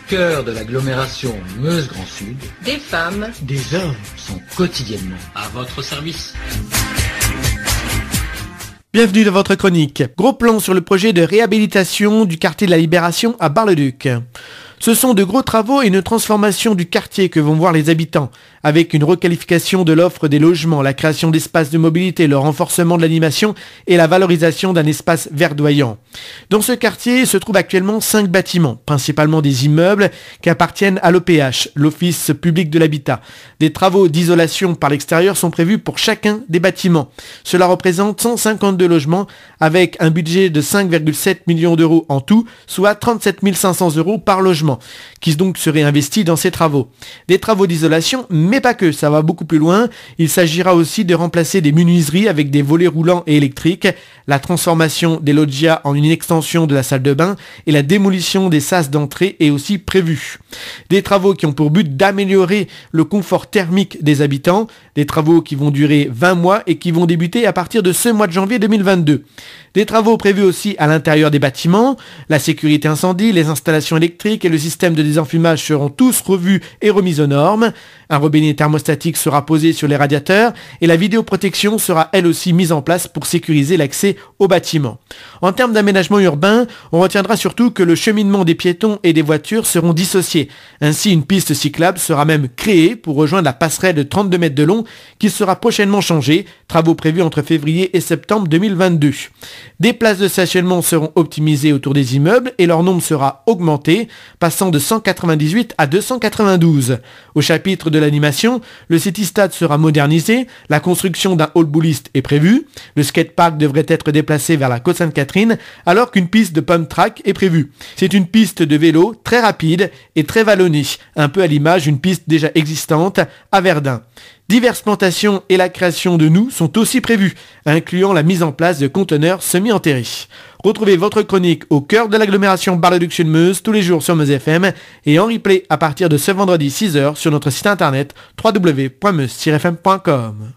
cœur de l'agglomération Meuse-Grand Sud, des femmes, des hommes sont quotidiennement à votre service. Bienvenue dans votre chronique. Gros plan sur le projet de réhabilitation du quartier de la Libération à Bar-le-Duc. Ce sont de gros travaux et une transformation du quartier que vont voir les habitants, avec une requalification de l'offre des logements, la création d'espaces de mobilité, le renforcement de l'animation et la valorisation d'un espace verdoyant. Dans ce quartier se trouvent actuellement 5 bâtiments, principalement des immeubles qui appartiennent à l'OPH, l'Office public de l'habitat. Des travaux d'isolation par l'extérieur sont prévus pour chacun des bâtiments. Cela représente 152 logements avec un budget de 5,7 millions d'euros en tout, soit 37 500 euros par logement, qui donc serait investi dans ces travaux. Des travaux d'isolation, mais pas que, ça va beaucoup plus loin. Il s'agira aussi de remplacer des menuiseries avec des volets roulants et électriques, la transformation des loggias en une extension de la salle de bain et la démolition des sas d'entrée est aussi prévue. Des travaux qui ont pour but d'améliorer le confort thermique des habitants, des travaux qui vont durer 20 mois et qui vont débuter à partir de ce mois de janvier 2022. Des travaux prévus aussi à l'intérieur des bâtiments, la sécurité incendie, les installations électriques et le système de désenfumage seront tous revus et remis aux normes. Un robinet thermostatique sera posé sur les radiateurs et la vidéoprotection sera elle aussi mise en place pour sécuriser l'accès au bâtiment. En termes d'aménagement urbain, on retiendra surtout que le cheminement des piétons et des voitures seront dissociés. Ainsi, une piste cyclable sera même créée pour rejoindre la passerelle de 32 mètres de long qui sera prochainement changée. Travaux prévus entre février et septembre 2022. Des places de stationnement seront optimisées autour des immeubles et leur nombre sera augmenté, passant de 198 à 292. Au chapitre de l'animation, le City-Stade sera modernisé, la construction d'un hall bouliste est prévue, le skatepark devrait être déplacé vers la côte Sainte-Catherine, alors qu'une piste de pump track est prévue. C'est une piste de vélo très rapide et très vallonnée, un peu à l'image d'une piste déjà existante à Verdun. Diverses plantations et la création de noues sont aussi prévues, incluant la mise en place de conteneurs semi-enterrés. Retrouvez votre chronique au cœur de l'agglomération Bar-le-Duc-Sud-Meuse tous les jours sur Meuse FM et en replay à partir de ce vendredi 6h sur notre site internet www.meuse-fm.com.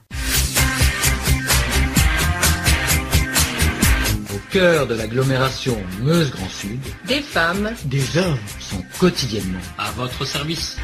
Au cœur de l'agglomération Meuse-Grand Sud, des femmes, des hommes sont quotidiennement à votre service.